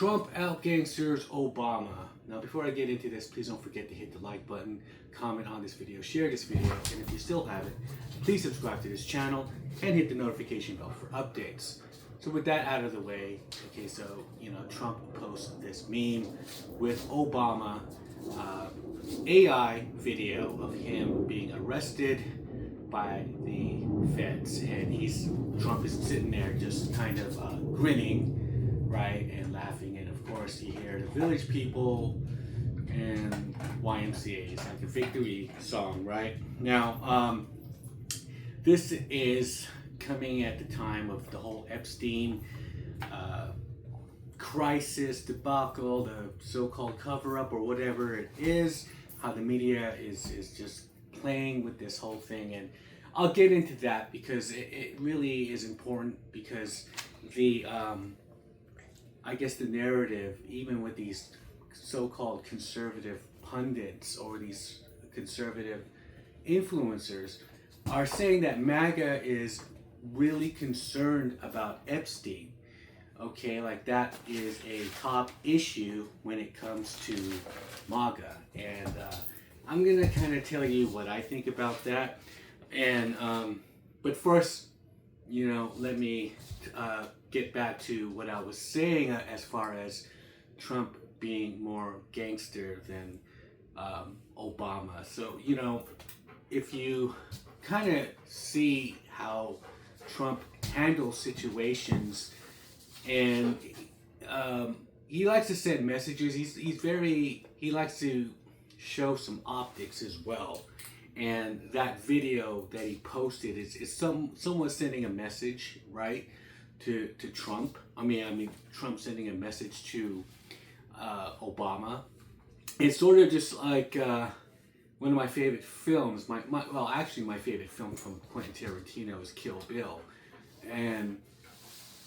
Trump out gangsters Obama. Now, before I get into this, please don't forget to hit the like button, comment on this video, share this video, and if you still haven't, please subscribe to this channel and hit the notification bell for updates. So with that out of the way, okay, so, Trump posts this meme with Obama, AI video of him being arrested by the feds, and Trump is sitting there just kind of grinning, right, and laughing, and of course you hear the Village People and YMCA. It's like a victory song, right? Now, this is coming at the time of the whole Epstein crisis, debacle, the so-called cover-up or whatever it is, how the media is just playing with this whole thing. And I'll get into that because it really is important, because the I guess the narrative, even with these so-called conservative pundits or these conservative influencers, are saying that Maga is really concerned about Epstein. Okay, like that is a top issue when it comes to Maga. And I'm gonna kind of tell you what I think about that. And but first, let me get back to what I was saying as far as Trump being more gangster than Obama. So, if you kind of see how Trump handles situations, and he likes to send messages. He likes to show some optics as well. And that video that he posted is somewhat sending a message, right, to Trump. I mean, Trump sending a message to Obama. It's sort of just like one of my favorite films. My favorite film from Quentin Tarantino is Kill Bill. And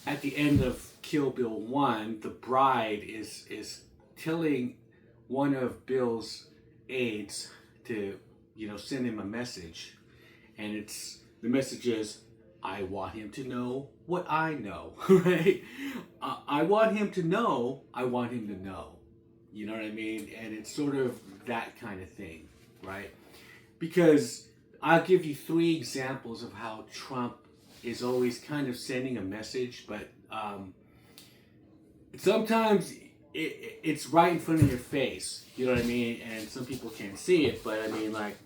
at the end of Kill Bill 1, the bride is telling one of Bill's aides to, send him a message. And the message is, I want him to know what I know, right? I want him to know, I want him to know. You know what I mean? And it's sort of that kind of thing, right? Because I'll give you 3 examples of how Trump is always kind of sending a message, but sometimes it's right in front of your face, you know what I mean? And some people can't see it, but I mean, like,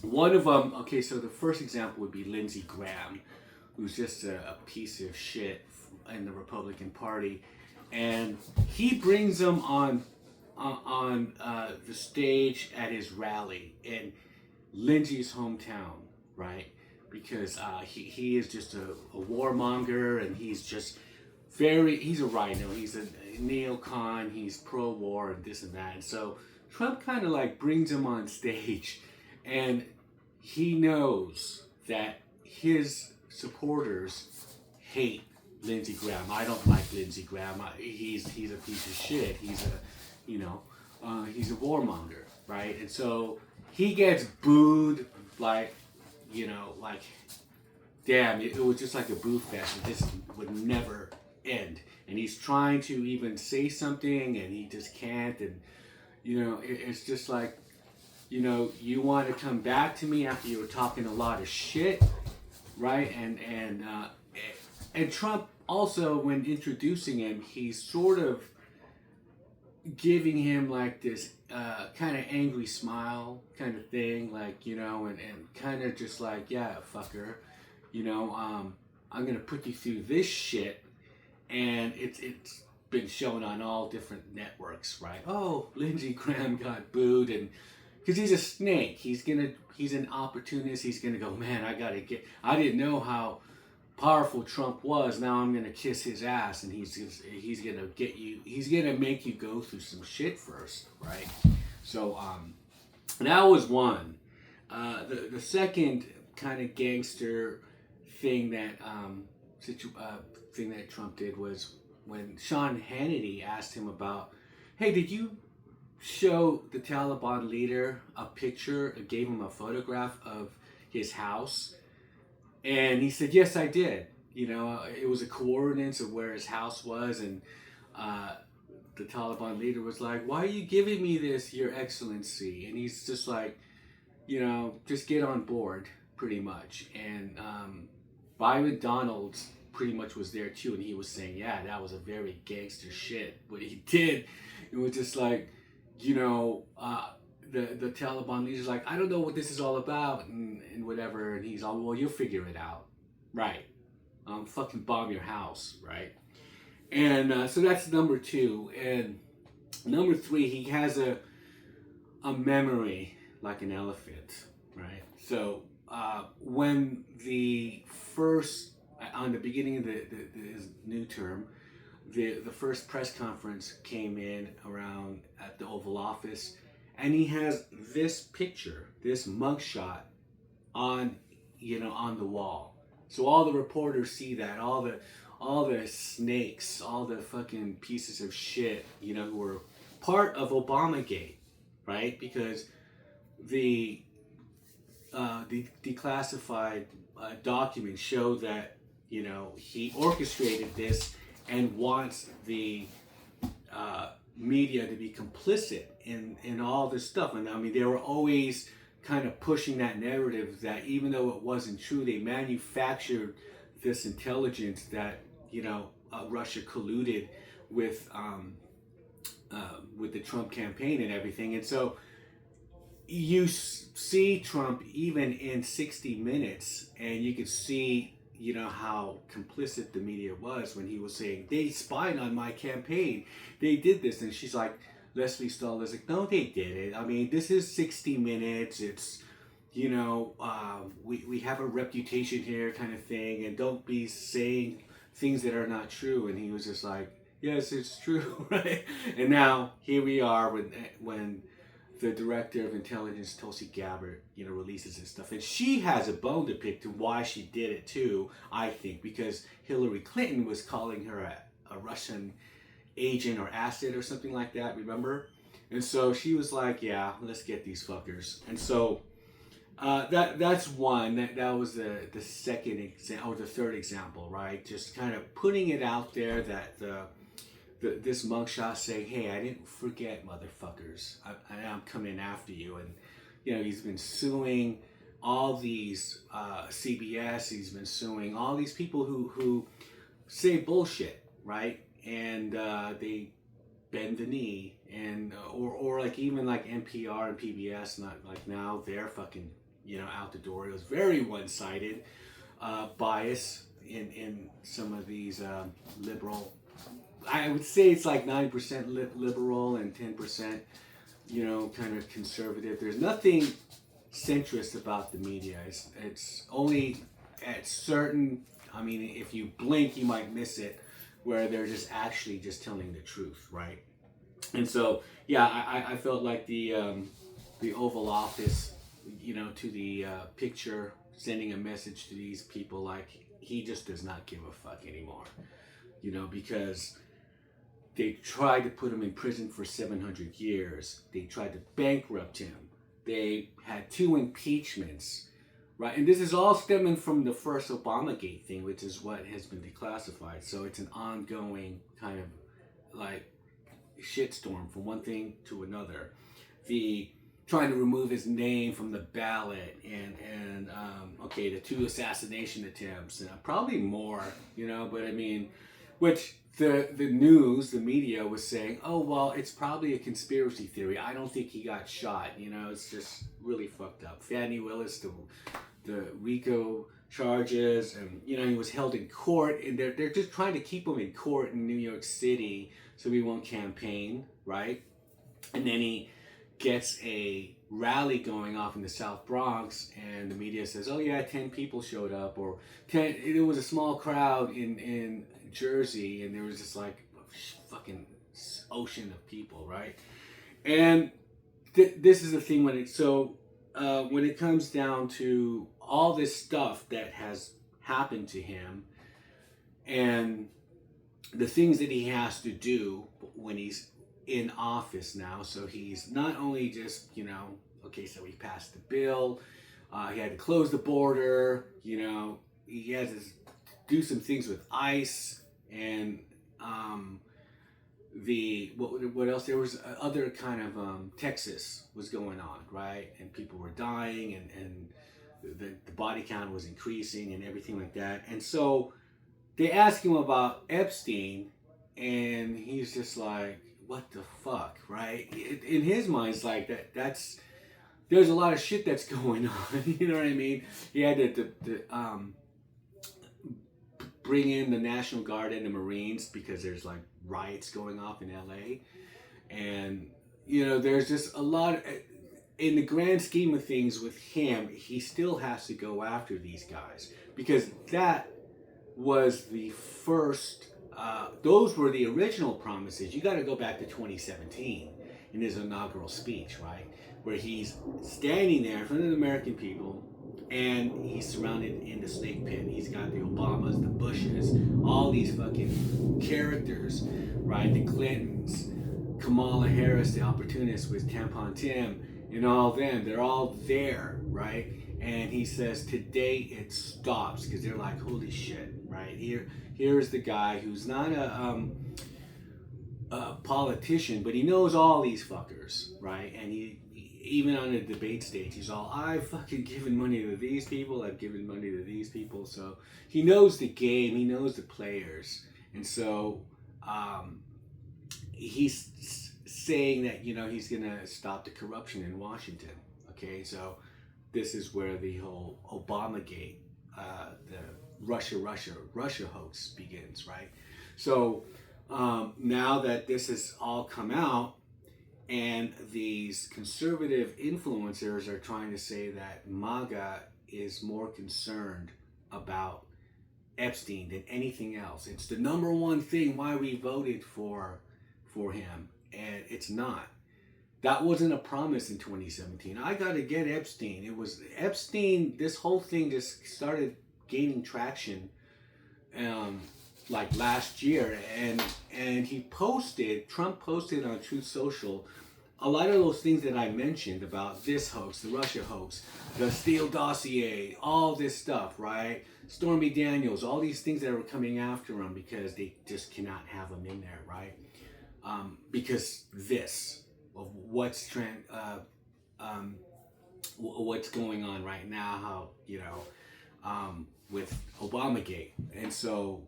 one of them, okay, so the first example would be Lindsey Graham, who's just a piece of shit in the Republican Party, and he brings them on the stage at his rally in Lindsey's hometown, right? Because he is just a warmonger, and he's just he's a rhino, he's a neocon, he's pro-war and this and that. And so Trump kind of like brings him on stage, and he knows that his supporters hate Lindsey Graham. I don't like Lindsey Graham. He's a piece of shit. He's a warmonger, right? And so he gets booed like, damn, it was just like a boo fest. It just would never end. And he's trying to even say something, and he just can't. And, it's just like, you want to come back to me after you were talking a lot of shit, right? And Trump also, when introducing him, he's sort of giving him like this kind of angry smile kind of thing, like, and kind of just like, yeah, fucker, I'm gonna put you through this shit. And it's been shown on all different networks, right? Oh, Lindsey Graham got booed, and because he's a snake, he's an opportunist. He's gonna go, man, I didn't know how powerful Trump was. Now I'm gonna kiss his ass, and he's gonna make you go through some shit first, right? So that was one. The second kind of gangster thing that Trump did was when Sean Hannity asked him about, hey, did you show the Taliban leader a picture, gave him a photograph of his house? And he said, yes, I did. It was a coordinates of where his house was, and the Taliban leader was like, "Why are you giving me this, Your Excellency?" And he's just like, just get on board, pretty much. And Byron Donalds pretty much was there too, and he was saying, yeah, that was a very gangster shit what he did. It was just like, the Taliban leader's like, I don't know what this is all about, and whatever. And he's all, well, you'll figure it out, right? Fucking bomb your house, right? And so that's number two. And number three, he has a memory like an elephant, right? So when the first, on the beginning of his new term, the first press conference came in around at the Oval Office, and he has this picture, this mugshot on the wall. So all the reporters see that, all the snakes, all the fucking pieces of shit, who were part of Obamagate, right? Because the declassified documents show that he orchestrated this and wants the media to be complicit in all this stuff. And I mean, they were always kind of pushing that narrative that even though it wasn't true, they manufactured this intelligence that Russia colluded with the Trump campaign and everything. And so you see Trump even in 60 Minutes, and you could see how complicit the media was when he was saying, they spied on my campaign, they did this. And she's like, Leslie Stahl is like, no, they didn't. I mean, this is 60 Minutes. It's, we have a reputation here, kind of thing, and don't be saying things that are not true. And he was just like, yes, it's true, right? And now here we are when the director of intelligence, Tulsi Gabbard, releases this stuff. And she has a bone to pick to why she did it too, I think, because Hillary Clinton was calling her a Russian agent or asset or something like that, remember? And so she was like, yeah, let's get these fuckers. And so that's one. That was the second example, or the third example, right? Just kind of putting it out there that this mugshot saying, hey, I didn't forget, motherfuckers. I'm coming after you. And, he's been suing all these CBS. He's been suing all these people who say bullshit, right? And they bend the knee. And or like even like NPR and PBS, not like now, they're fucking, out the door. It was very one-sided bias in some of these liberal, I would say it's like 9% liberal and 10%, kind of conservative. There's nothing centrist about the media. It's only at certain, I mean, if you blink, you might miss it, where they're just actually just telling the truth, right? And so, yeah, I felt like the Oval Office, to the picture, sending a message to these people, like, he just does not give a fuck anymore, because they tried to put him in prison for 700 years. They tried to bankrupt him. They had 2 impeachments, right? And this is all stemming from the first Obamagate thing, which is what has been declassified. So it's an ongoing kind of like shitstorm from one thing to another. The trying to remove his name from the ballot, and okay, the 2 assassination attempts, and probably more, but I mean, which the news, the media was saying, oh, well, it's probably a conspiracy theory. I don't think he got shot. It's just really fucked up. Fannie Willis, the RICO charges, and, he was held in court, and they're just trying to keep him in court in New York City so he won't campaign, right? And then he gets a rally going off in the South Bronx, and the media says, oh yeah, 10 people showed up, or 10, it was a small crowd in Jersey, and there was just like a fucking ocean of people, right? And this is the thing when it comes down to all this stuff that has happened to him, and the things that he has to do when he's in office now. So he's not only just, okay, so he passed the bill, he had to close the border, he has to do some things with ICE, and what else? There was other kind of Texas was going on, right? And people were dying, and the body count was increasing, and everything like that. And so they ask him about Epstein, and he's just like, "What the fuck?" Right? In his mind, it's like that's there's a lot of shit that's going on. You know what I mean? He had to bring in the National Guard and the Marines because there's like riots going off in LA. And, you know, there's just a lot, in the grand scheme of things with him, he still has to go after these guys because that was the first, those were the original promises. You got to go back to 2017 in his inaugural speech, right? Where he's standing there in front of the American people and he's surrounded in the snake pit. He's got the Obamas, the Bushes, all these fucking characters, right? The Clintons, Kamala Harris, the opportunist with Tampon Tim, and all them. They're all there, right? And he says, today it stops, because they're like, holy shit, right? Here's the guy who's not a politician, but he knows all these fuckers, right? And he even on the debate stage, he's all, I've fucking given money to these people, I've given money to these people. So he knows the game, he knows the players. And so he's saying that, you know, he's going to stop the corruption in Washington. Okay, so this is where the whole Obamagate, the Russia hoax begins, right? So now that this has all come out, and these conservative influencers are trying to say that Maga is more concerned about Epstein than anything else. It's the number one thing why we voted for him, and it's not. That wasn't a promise in 2017. I got to get Epstein. It was Epstein. This whole thing just started gaining traction like last year, and Trump posted on Truth Social a lot of those things that I mentioned about this hoax, the Russia hoax, the Steele dossier, all this stuff, right? Stormy Daniels, all these things that were coming after him because they just cannot have him in there, right? Because this of what's what's going on right now, how, you know, with Obamagate, and so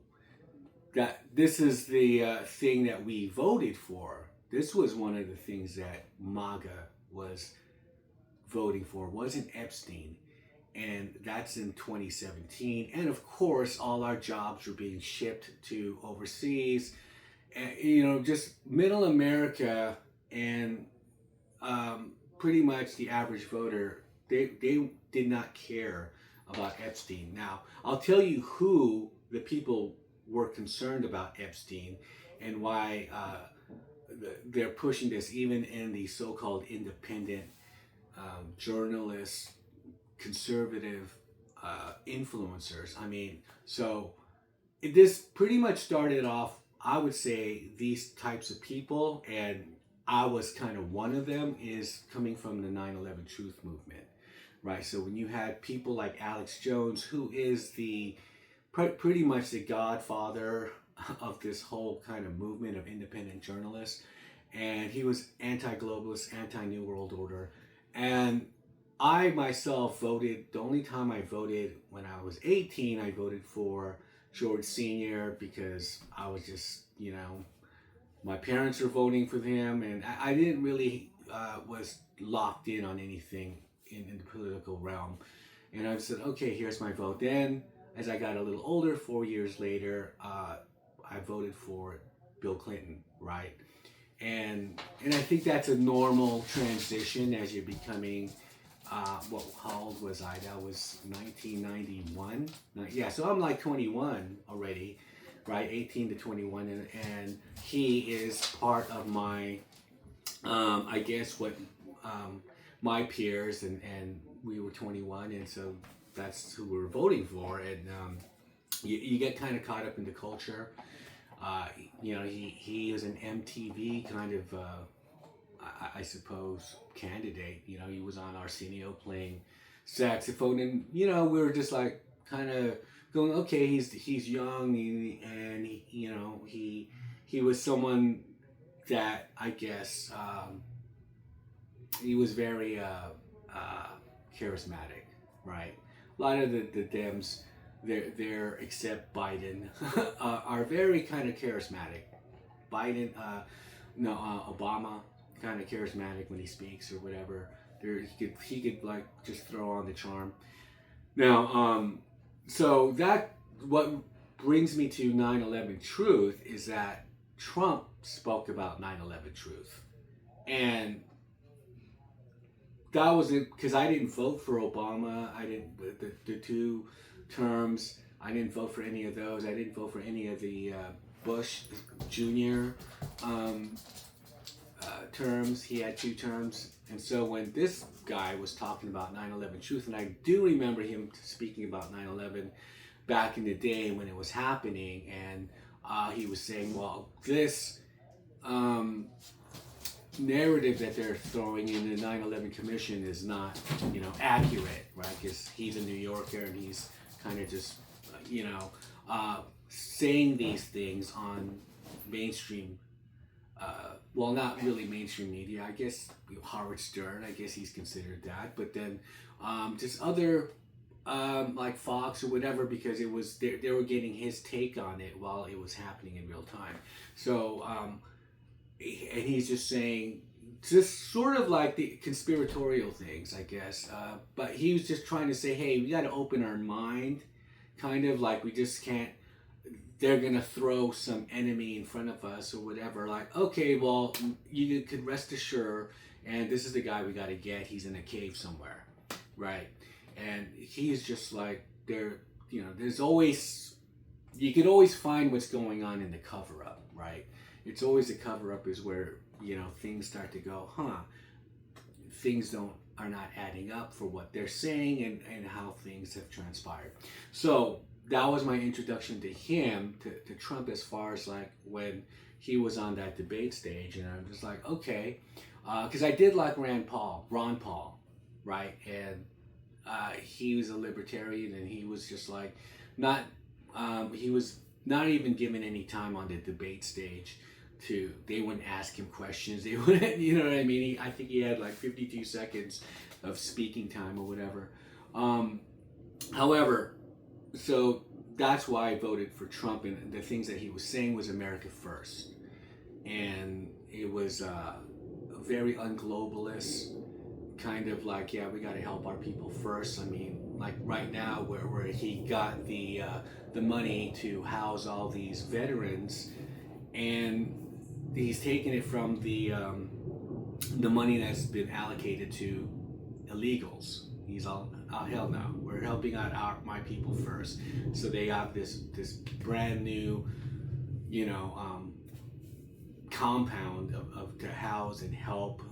that this is the thing that we voted for. This was one of the things that MAGA was voting for, wasn't Epstein. And that's in 2017. And of course, all our jobs were being shipped to overseas. And, you know, just middle America and pretty much the average voter, they did not care about Epstein. Now, I'll tell you who the people were concerned about Epstein and why they're pushing this, even in the so-called independent journalists, conservative influencers. I mean, so this pretty much started off, I would say, these types of people, and I was kind of one of them, is coming from the 9/11 Truth Movement, right? So when you had people like Alex Jones, who is the pretty much the godfather of this whole kind of movement of independent journalists, and he was anti-globalist, anti-New World Order, and I myself voted, the only time I voted when I was 18, I voted for George Sr. because I was just, you know, my parents were voting for him, and I didn't really was locked in on anything in the political realm. And I said, okay, here's my vote. Then, as I got a little older, 4 years later, I voted for Bill Clinton, right? And I think that's a normal transition as you're becoming, how old was I? That was 1991. Yeah, so I'm like 21 already, right? 18 to 21, and he is part of my, I guess my peers, and we were 21, and so that's who we were voting for, and you get kind of caught up in the culture. You know, he is an MTV kind of, I suppose, candidate. You know, he was on Arsenio playing saxophone, and you know, we were just like kind of going, okay, he's young, and he, you know, he was someone that I guess he was very charismatic, right? A lot of the Dems, they're except Biden, are very kind of charismatic. Biden, no, Obama, kind of charismatic when he speaks or whatever. There, he could like just throw on the charm. Now, so that what brings me to 9/11 truth is that Trump spoke about 9/11 truth, and that was it because I didn't vote for Obama. I didn't the two terms. I didn't vote for any of those. I didn't vote for any of the Bush Jr. Um, terms. He had two terms, and so when this guy was talking about 9/11 truth, and I do remember him speaking about 9/11 back in the day when it was happening, and he was saying, well, this narrative that they're throwing in the 9/11 Commission is not, accurate, right? Because he's a New Yorker and he's kind of just, saying these things on mainstream, well, not really mainstream media. I guess Howard Stern, I guess he's considered that, but then just other like Fox or whatever, because it was they were getting his take on it while it was happening in real time. So and he's just saying just sort of like the conspiratorial things, I guess. But he was just trying to say, hey, we got to open our mind, kind of like we just can't. They're gonna throw some enemy in front of us or whatever. Like, okay, well, you could rest assured, and this is the guy we got to get. He's in a cave somewhere, right? And he's just like there. There's always you could always find what's going on in the cover up, right? It's always the cover up is where things start to go, things are not adding up for what they're saying and how things have transpired. So that was my introduction to him, to Trump, as far as like when he was on that debate stage, and I'm just like, okay, because I did like Ron Paul, right? And he was a libertarian, and he was just like he was not even given any time on the debate stage. They wouldn't ask him questions. They wouldn't, you know what I mean? I think he had like 52 seconds of speaking time or whatever. However, so that's why I voted for Trump, and the things that he was saying was America first, and it was very unglobalist, kind of like, yeah, we got to help our people first. I mean, like right now, where he got the money to house all these veterans, and he's taking it from the money that's been allocated to illegals. He's all, oh hell no, we're helping out my people first. So they have this brand new, compound of to house and help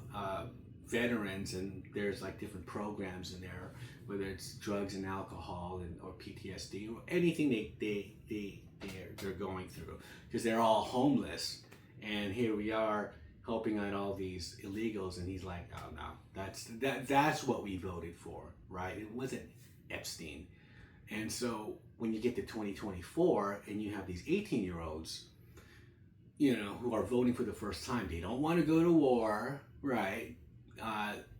veterans, and there's like different programs in there, whether it's drugs and alcohol or PTSD or anything they're going through, because they're all homeless, and here we are helping out all these illegals, and he's like, oh no, that's what we voted for, right? It wasn't Epstein. And so when you get to 2024 and you have these 18-year-olds, who are voting for the first time, they don't want to go to war, right?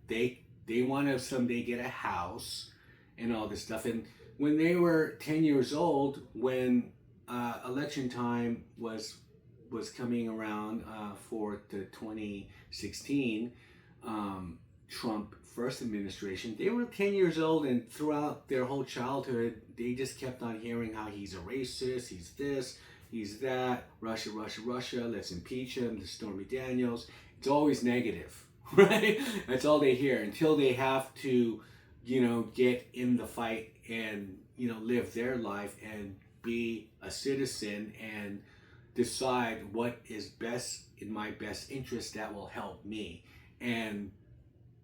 They want to someday get a house and all this stuff. And when they were 10 years old, when election time was coming around for the 2016 Trump first administration, they were 10 years old, and throughout their whole childhood, they just kept on hearing how he's a racist, he's this, he's that, Russia, let's impeach him, the Stormy Daniels. It's always negative, right? That's all they hear until they have to, get in the fight and, live their life and be a citizen and decide what is best in my best interest that will help me. And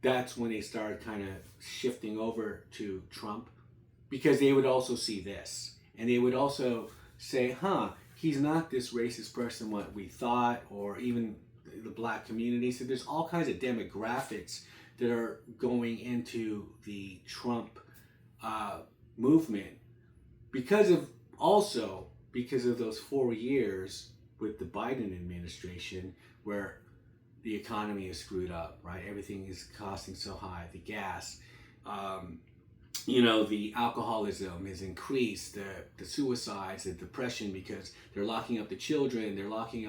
that's when they started kind of shifting over to Trump, because they would also see this, and they would also say, he's not this racist person what we thought, or even the black community. So there's all kinds of demographics that are going into the Trump movement because of those 4 years with the Biden administration, where the economy is screwed up, right? Everything is costing so high. The gas, the alcoholism has increased, the suicides, the depression, because they're locking up the children,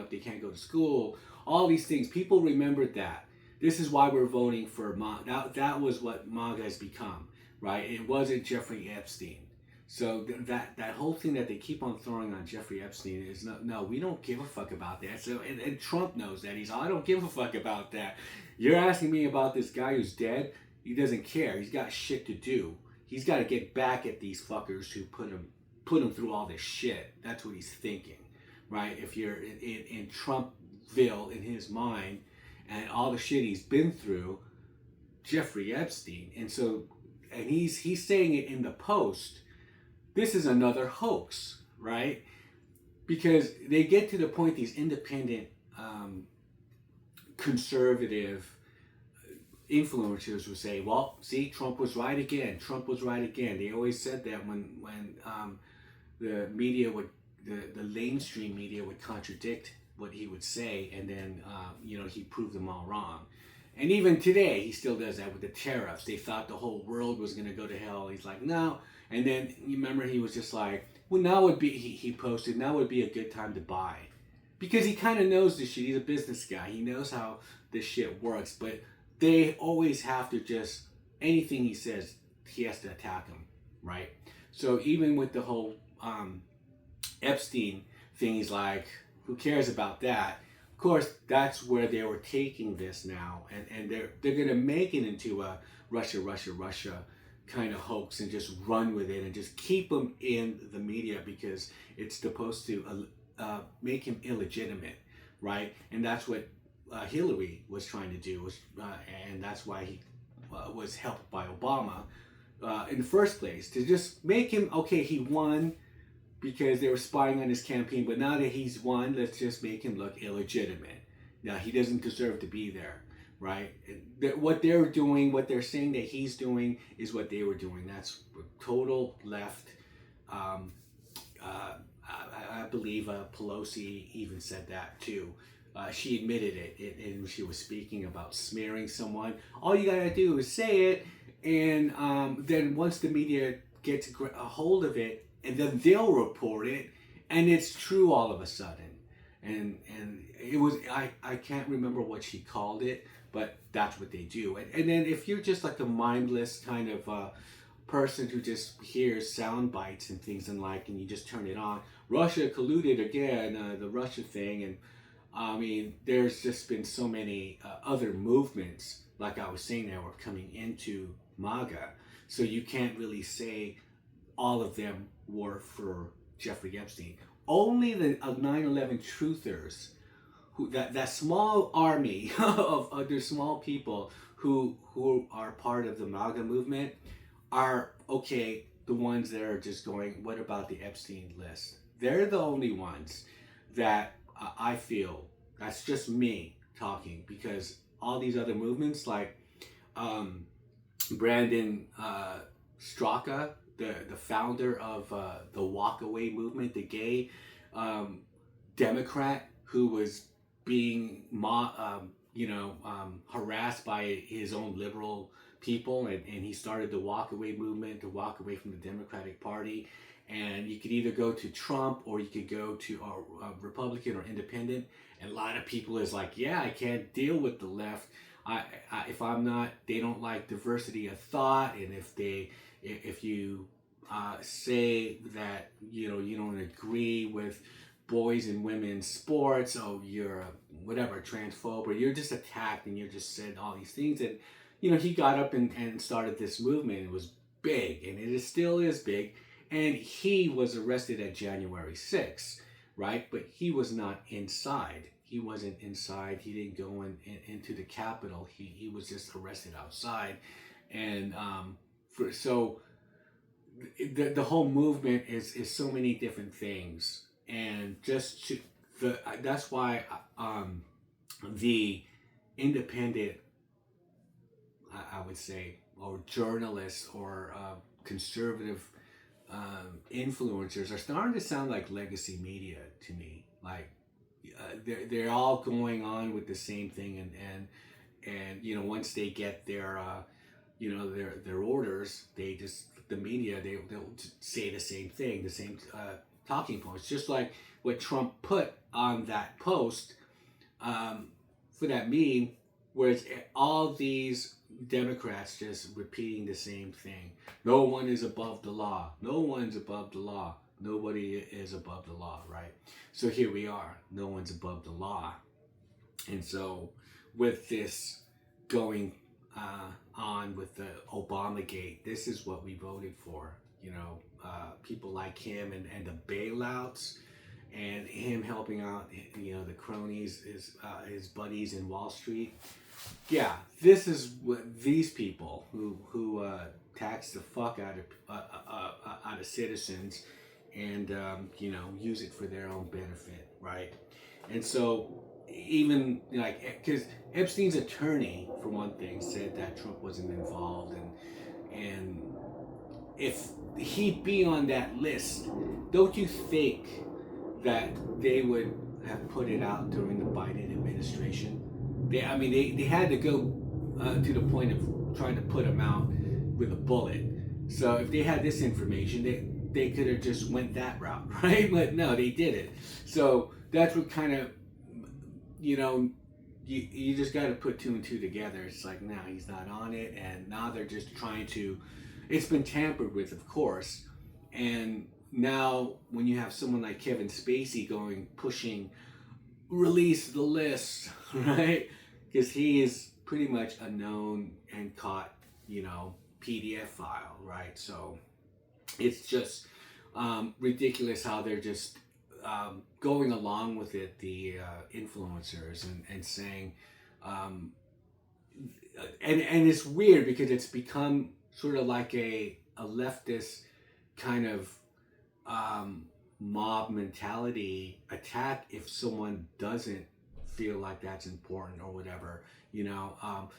they can't go to school, all these things. People remembered that. This is why we're voting for MAGA. That was what MAGA has become, right? It wasn't Jeffrey Epstein. So that whole thing that they keep on throwing on Jeffrey Epstein is no, we don't give a fuck about that. So and Trump knows that. I don't give a fuck about that. You're asking me about this guy who's dead. He doesn't care. He's got shit to do. He's got to get back at these fuckers who put him through all this shit. That's what he's thinking, right? If you're in Trumpville in his mind, and all the shit he's been through, Jeffrey Epstein, and he's saying it in the Post. This is another hoax, right? Because they get to the point, these independent, conservative influencers will say, well, see, Trump was right again. Trump was right again. They always said that when the media the mainstream media would contradict what he would say, and then, he proved them all wrong. And even today, he still does that with the tariffs. They thought the whole world was going to go to hell. He's like, no. And then, you remember, he was just like, well, now would be, he posted, now would be a good time to buy. Because he kind of knows this shit. He's a business guy. He knows how this shit works. But they always have to just, anything he says, he has to attack him, right? So even with the whole Epstein thing, he's like, who cares about that? Of course, that's where they were taking this now, and they're going to make it into a Russia kind of hoax and just run with it and just keep him in the media because it's supposed to make him illegitimate, right? And that's what Hillary was trying to do, and that's why he was helped by Obama in the first place, to just make him, okay, he won because they were spying on his campaign, but now that he's won, let's just make him look illegitimate. Now, he doesn't deserve to be there, right? What they're doing, what they're saying that he's doing is what they were doing. That's total left. I believe Pelosi even said that too. She admitted it, and she was speaking about smearing someone. All you gotta do is say it, and then once the media gets a hold of it, and then they'll report it, and it's true all of a sudden. And it was, I can't remember what she called it, but that's what they do. And then if you're just like a mindless kind of person who just hears sound bites and things and you just turn it on, Russia colluded again, the Russia thing, and I mean, there's just been so many other movements, like I was saying, that were coming into MAGA. So you can't really say all of them were for Jeffrey Epstein. Only the 9/11 truthers, that small army of other small people who are part of the MAGA movement, are okay. The ones that are just going, what about the Epstein list? They're the only ones that I feel, that's just me talking, because all these other movements like Brandon Straka, the founder of the Walkaway movement, the gay Democrat who was being harassed by his own liberal people, and he started the Walkaway movement to walk away from the Democratic Party. And you could either go to Trump or you could go to a Republican or independent. And a lot of people is like, yeah, I can't deal with the left. If I'm not, they don't like diversity of thought. And if you say that, you don't agree with boys and women's sports, oh, you're a transphobe, or you're just attacked and you're just said all these things. And, he got up and started this movement. It was big, and it still is big. And he was arrested at January 6th, right? But he was not inside. He wasn't inside. He didn't go into the Capitol. He was just arrested outside. And so the whole movement is so many different things. And that's why the independent, I would say, or journalists or conservative influencers are starting to sound like legacy media to me. Like, they're all going on with the same thing, and once they get their their orders, they just the media they'll say the same thing, the same talking points, just like what Trump put on that post for that meme, where it's all these Democrats just repeating the same thing. No one is above the law. No one's above the law. Nobody is above the law, right? So here we are. No one's above the law. And so with this going on with the Obamagate, this is what we voted for. People like him and the bailouts and him helping out, the cronies, his buddies in Wall Street. Yeah, this is what these people who tax the fuck out of citizens and use it for their own benefit, right? And so even because Epstein's attorney, for one thing, said that Trump wasn't involved, and if he'd be on that list, don't you think that they would have put it out during the Biden administration? They had to go to the point of trying to put him out with a bullet. So if they had this information, they could have just went that route, right? But no, they didn't. So that's what kind of, you just got to put two and two together. It's like, now he's not on it, and now they're just trying to. It's been tampered with, of course, and now when you have someone like Kevin Spacey pushing, release the list, right? Because he is pretty much a known and caught, PDF file, right? So it's just ridiculous how they're just going along with it, the influencers, and saying, and it's weird because it's become sort of like a leftist kind of mob mentality attack if someone doesn't feel like that's important or whatever,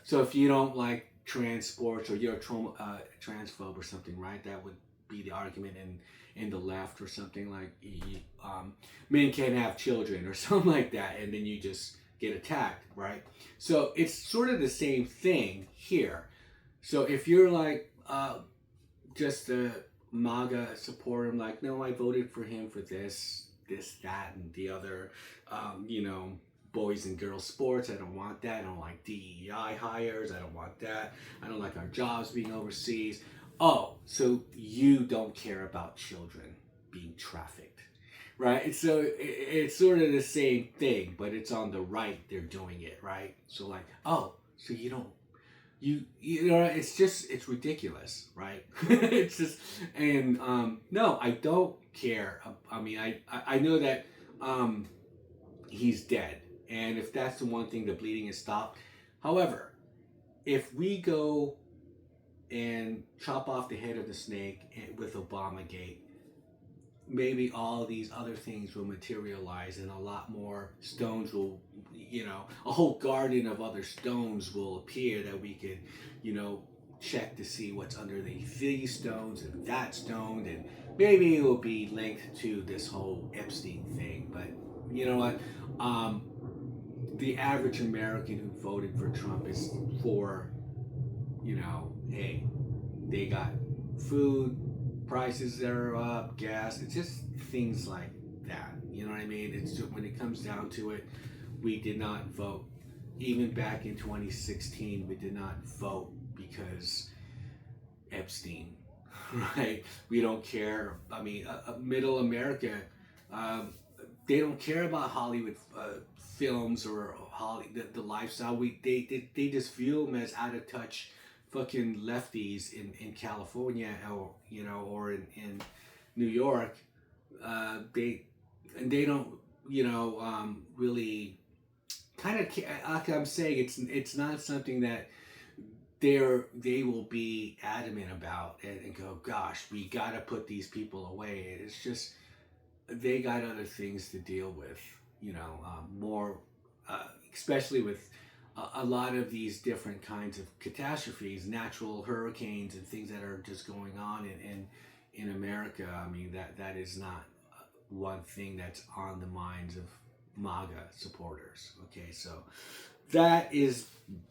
so if you don't like trans sports, or you're a transphobe or something, right, that would be the argument in the left or something, like men can't have children or something like that, and then you just get attacked, right? So it's sort of the same thing here. So if you're like just a Maga supporter, I'm like, no, I voted for him for this, that, and the other, boys and girls sports, I don't want that. I don't like DEI hires, I don't want that. I don't like our jobs being overseas. Oh, so you don't care about children being trafficked, right? So it's sort of the same thing, but it's on the right, they're doing it, right? So like, oh, so you don't, it's ridiculous, right? It's just, and no, I don't care. I know that he's dead, and if that's the one thing, the bleeding is stopped. However, if we go and chop off the head of the snake with Obamagate, maybe all these other things will materialize, and a lot more stones will, a whole garden of other stones will appear that we could, check to see what's underneath these stones and that stone, and maybe it will be linked to this whole Epstein thing. But you know what? The average American who voted for Trump is for, hey, they got food, prices that are up, gas. It's just things like that. You know what I mean? It's just, when it comes down to it, we did not vote. Even back in 2016, we did not vote because Epstein, right? We don't care. Middle America, they don't care about Hollywood films or the lifestyle. They just view them as out of touch fucking lefties in California, or in New York. They don't really kind of, like I'm saying, it's not something that they will be adamant about and go, gosh, we gotta put these people away. It's just they got other things to deal with, more, especially with a lot of these different kinds of catastrophes, natural hurricanes and things that are just going on in America. That is not one thing that's on the minds of MAGA supporters. Okay, so that is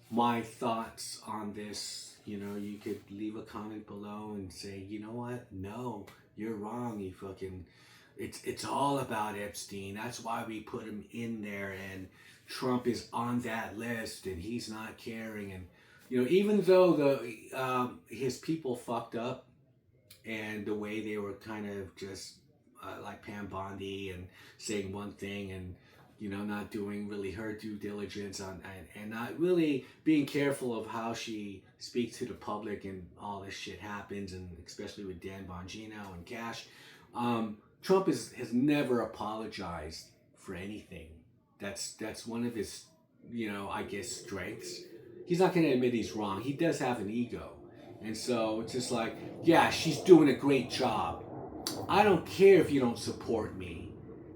my thoughts on this. You know, you could leave a comment below and say, you know what? No, you're wrong. You fucking, it's all about Epstein. That's why we put him in there, and Trump is on that list, and he's not caring. And you know, even though his people fucked up, and the way they were kind of just like Pam Bondi and saying one thing and you know not doing really her due diligence on and not really being careful of how she speaks to the public and all this shit happens, and especially with Dan Bongino and Cash. Trump has never apologized for anything. That's one of his, you know, I guess strengths. He's not going to admit he's wrong. He does have an ego. And so it's just like, yeah, she's doing a great job. I don't care if you don't support me,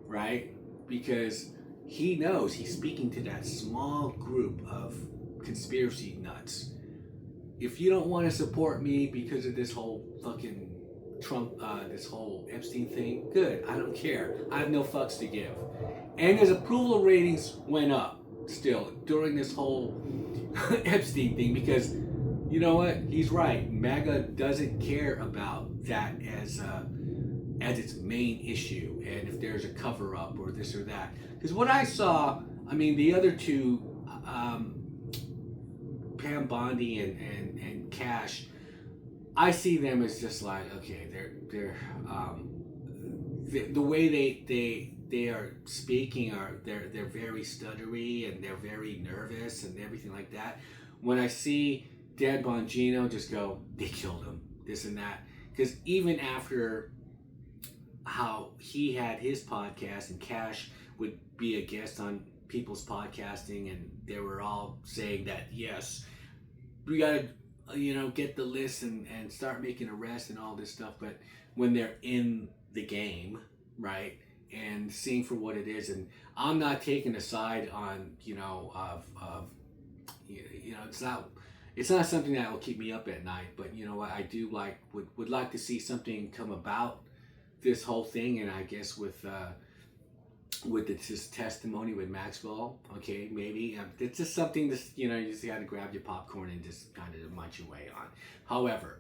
right? Because he knows he's speaking to that small group of conspiracy nuts. If you don't want to support me because of this whole fucking Trump, this whole Epstein thing, good. I don't care. I have no fucks to give. And his approval ratings went up still during this whole Epstein thing because you know what? He's right. MAGA doesn't care about that as its main issue, and if there's a cover up or this or that. Because what I saw, I mean, the other two, Pam Bondi and Cash, I see them as just like okay, they're the way they are speaking they're very stuttery and they're very nervous and everything like that. When I see Dan Bongino just go, they killed him, this and that. Because even after how he had his podcast and Cash would be a guest on people's podcasting, and they were all saying that, yes, we got to, you know, get the list and start making arrests and all this stuff. But when they're in the game, right, and seeing for what it is, and I'm not taking a side on, you know, of you know, it's not something that will keep me up at night, but you know what, I do would like to see something come about this whole thing, and I guess with this testimony with Maxwell, okay, maybe it's just something that you know you just got to grab your popcorn and just kind of munch your way on. However,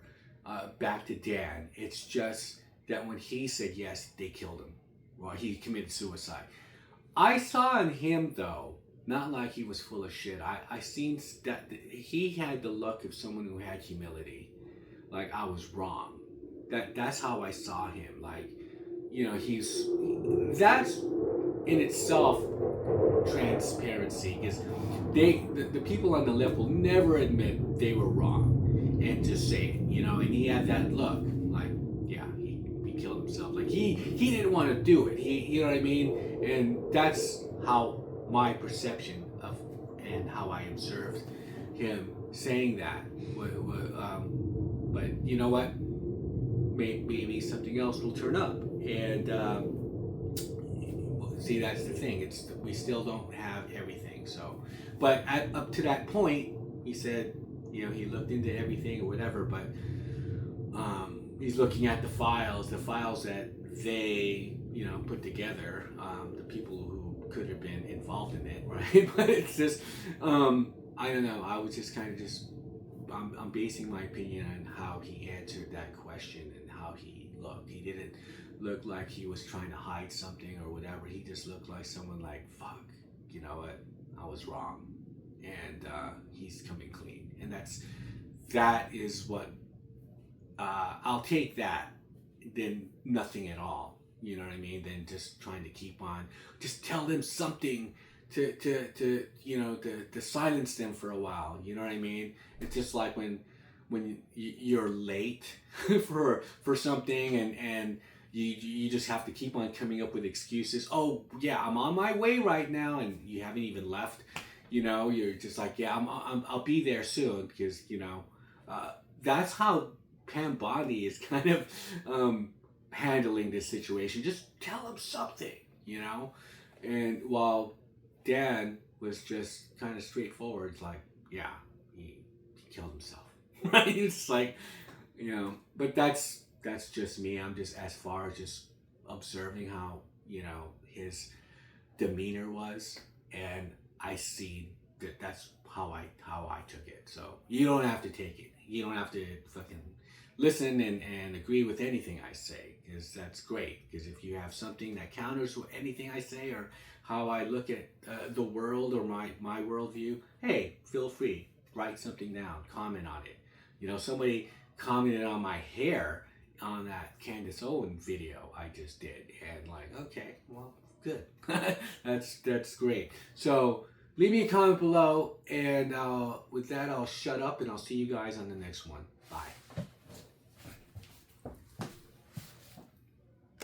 back to Dan, it's just that when he said yes, they killed him, well, he committed suicide. I saw in him though. Not like he was full of shit. I seen that he had the look of someone who had humility. Like I was wrong. That's how I saw him. Like, you know, that's in itself transparency, because the people on the left will never admit they were wrong and just say it, you know. And he had that look, like, yeah, he killed himself. Like he didn't want to do it. You know what I mean? And that's how my perception of and how I observed him saying that. But you know what? Maybe something else will turn up. And see, that's the thing. We still don't have everything. So, but up to that point, he said, you know, he looked into everything or whatever. But he's looking at the files that they, you know, put together. The people who could have been involved in it, right? But it's just, I don't know. I was just kind of I'm basing my opinion on how he answered that question and how he looked. He didn't look like he was trying to hide something or whatever. He just looked like someone like, fuck, you know what? I was wrong. And he's coming clean. And that is what, I'll take that than nothing at all. You know what I mean? Than just trying to keep on, just tell them something to you know, to silence them for a while. You know what I mean? It's just like when you're late for something and you just have to keep on coming up with excuses. Oh yeah, I'm on my way right now, and you haven't even left. You know, you're just like, yeah, I'll be there soon, because you know, that's how Pam Bondi is kind of handling this situation. Just tell him something, you know. And while Dan was just kind of straightforward, like, yeah, he killed himself, right? It's like, you know. But that's just me. I'm just as far as just observing how, you know, his demeanor was, and I see that that's how I took it. So you don't have to take it. You don't have to fucking listen and agree with anything I say, because that's great. Because if you have something that counters with anything I say or how I look at the world or my worldview, hey, feel free, write something down, comment on it. You know, somebody commented on my hair on that Candace Owen video I just did, and like, okay, well, good. That's great. So leave me a comment below, and with that, I'll shut up, and I'll see you guys on the next one. Bye.